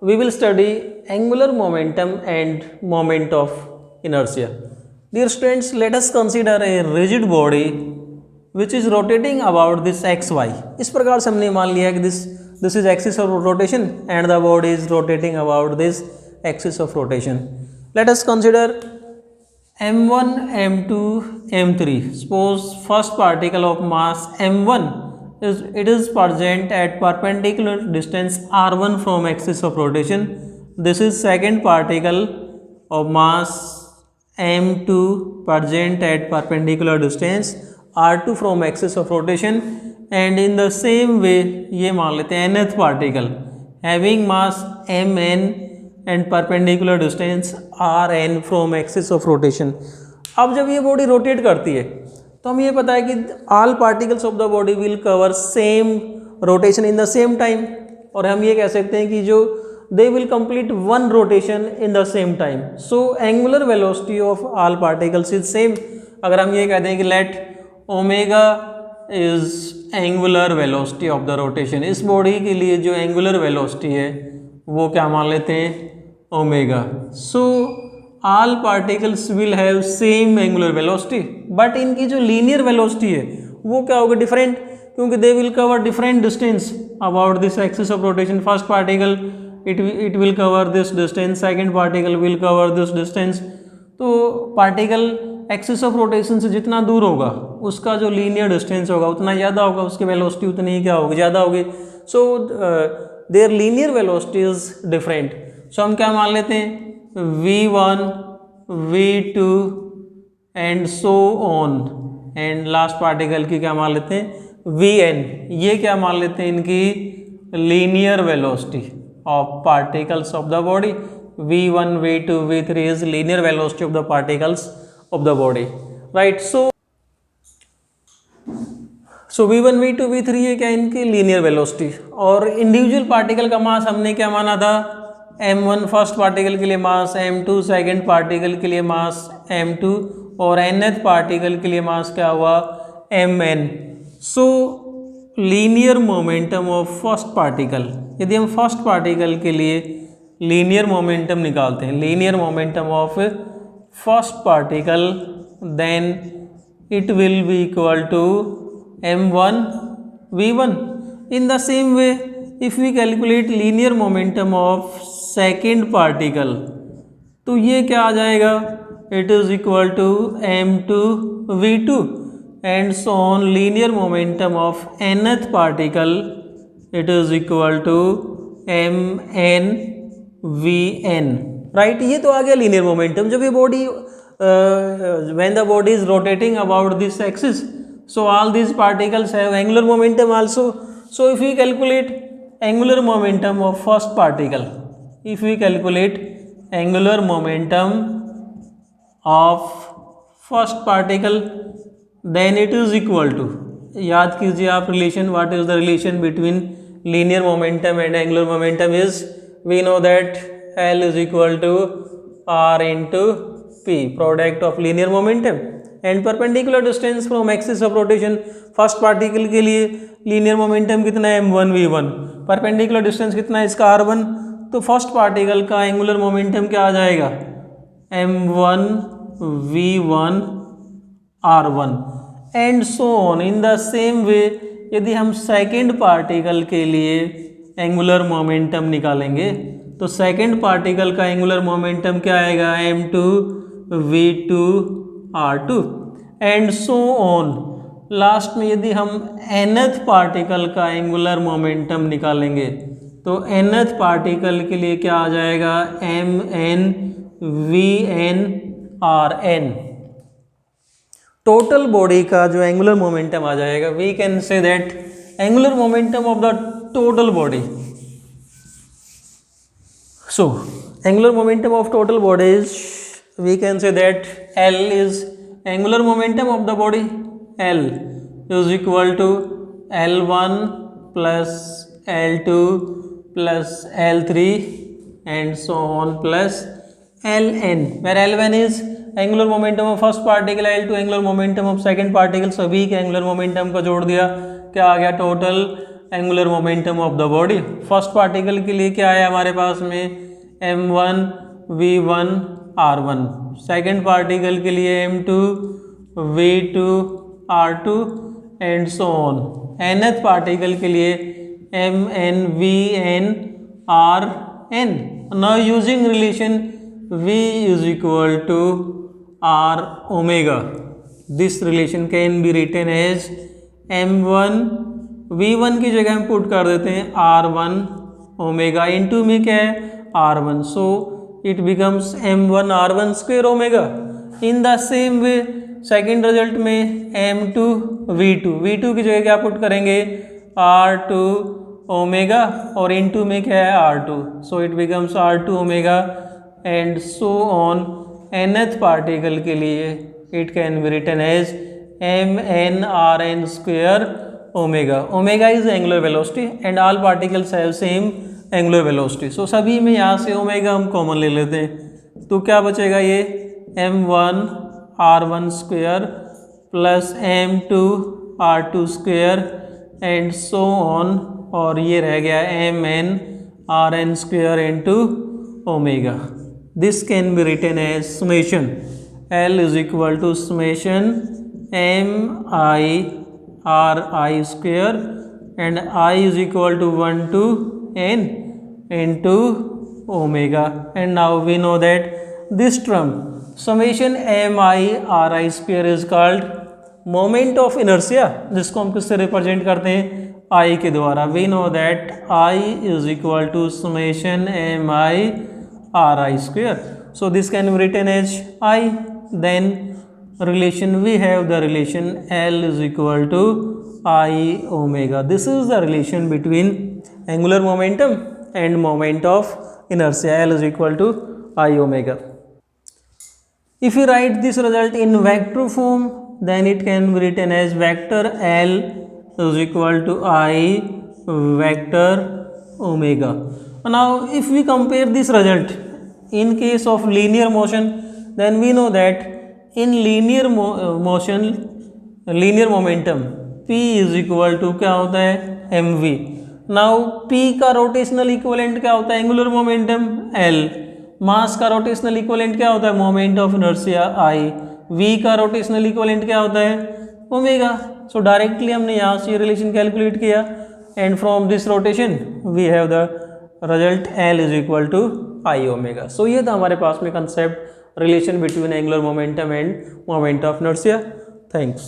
we will study angular momentum and moment of inertia. Dear students, let us consider a rigid body which is rotating about this xy. इस प्रकार से हमने मान लिया कि this is axis of rotation and the body is rotating about this axis of rotation. Let us consider m1, m2, m3. Suppose first particle of mass m1 is present at perpendicular distance r1 from axis of rotation. This is second particle of mass m2 present at perpendicular distance r2 from axis of rotation, and in the same way ये मान लेते हैं nth particle having mass mn and perpendicular distance rn from axis of rotation. अब जब ये body rotate करती है तो हम ये पता है कि all particles of the body will cover same rotation in the same time, और हम ये कह सकते हैं कि जो they will complete one rotation in the same time. So angular velocity of all particles is same. अगर हम ये कहते हैं कि let omega is angular velocity of the rotation, इस बॉडी के लिए जो angular velocity है वो क्या मान लेते हैं omega. So all particles will have same angular velocity, but इनकी जो linear velocity है वो क्या होगा डिफरेंट, क्योंकि they will cover different distance about this axis of rotation. First particle it will cover this distance, second particle will cover this distance. तो particle axis of rotation से जितना दूर होगा उसका जो linear distance होगा उतना ज़्यादा होगा, उसकी velocity उतनी ही क्या होगी, ज़्यादा होगी. So their linear velocity is different. So हम क्या मान लेते हैं v1, v2 and so on, and last particle की क्या मान लेते हैं vn. ये क्या मान लेते हैं इनकी linear velocity of particles of the body. v1, v2, v3 is linear velocity of the particles of the body, right. So v1, v2, v3 ये क्या इनकी लीनियर वेलोसिटी, और इंडिविजुअल पार्टिकल का मास हमने क्या माना था m1 फर्स्ट पार्टिकल के लिए मास, m2 सेकंड पार्टिकल के लिए मास m2, और nth पार्टिकल के लिए मास क्या हुआ mn. So linear momentum of first particle, यदि हम फर्स्ट पार्टिकल के लिए लीनियर मोमेंटम निकालते हैं, linear momentum of first particle, then it will be equal to m1 v1. In the same way if we calculate linear momentum of second particle तो ये क्या आ जाएगा, it is equal to m2 v2 and so on. Linear momentum of nth particle it is equal to mn vn, right. ये तो आ गया linear momentum जब ये body when the body is rotating about this axis. So all these particles have angular momentum also. So if we calculate angular momentum of first particle, if we calculate angular momentum of first particle, then it is equal to, याद कीजिए आप relation, what is the relation between linear momentum and angular momentum is, we know that L is equal to R into P, product of linear momentum and perpendicular distance from axis of rotation. First particle के लिए linear momentum कितना है m1 v1, perpendicular distance कितना है इसका r1, तो first particle का angular momentum क्या आ जाएगा m1 v1 r1 and so on. In the same वे यदि हम सेकेंड पार्टिकल के लिए एंगुलर मोमेंटम निकालेंगे तो सेकेंड पार्टिकल का एंगुलर मोमेंटम क्या आएगा m2 v2 r2 and so on. Last में यदि हम nth पार्टिकल का एंगुलर मोमेंटम निकालेंगे तो nth पार्टिकल के लिए क्या आ जाएगा mn vn rn. Total body का जो एंगुलर मोमेंटम आ जाएगा, we can say that angular momentum of the total body. So angular momentum of total body is, we can say that L is angular momentum of the body. L is equal to L1 plus L2 plus L3 and so on plus Ln, where L1 is angular momentum of first particle, L2 angular momentum of second particle. सभी के angular momentum को जोड़ दिया, क्या आ गया total angular momentum of the body. First particle के लिए क्या है हमारे पास में m1 v1 r1, second particle के लिए m2 v2 r2 and so on. nth particle के लिए mn vn rn। Now using relation v is equal to r omega, this relation can be written as m1 v1 की जगह हम put कर देते हैं r1 ओमेगा, इनटू में क्या है r1, so it becomes m1 r1 square omega. In the same way second result में m2 v2 की जगह क्या पुट करेंगे r2 ओमेगा, और इनटू में क्या है r2, so it becomes r2 omega and so on. nth particle के लिए it can be written as mn rn square omega. Omega is angular velocity and all particles have same angular velocity, so सभी में यहाँ से omega हम common ले लेते हैं, तो क्या बचेगा ये m1 r1 square plus m2 r2 square and so on, और ये रह गया mn rn square into omega. This can be written as summation L is equal to summation m I r I square and I is equal to 1 to n into omega, and now we know that this term summation m I r I square is called moment of inertia, जिसको हम किससे represent करते हैं I के द्वारा। we know that I is equal to summation m I r I square, so this can be written as I। then relation we have the relation L is equal to I omega, this is the relation between angular momentum and moment of inertia, L is equal to I omega। if you write this result in vector form then it can be written as vector L is equal to I vector omega। now if we compare this result in case of linear motion then we know that in linear motion linear momentum p is equal to क्या होता है mv। now p का rotational equivalent क्या होता है angular momentum l, मास का rotational equivalent क्या होता है moment of inertia I, v का रोटेशनल इक्विवेलेंट क्या होता है ओमेगा। सो डायरेक्टली हमने यहाँ से रिलेशन कैलकुलेट किया and from this rotation we have the result L is equal to I omega। सो ये था हमारे पास में concept relation between angular momentum and moment of inertia। Thanks।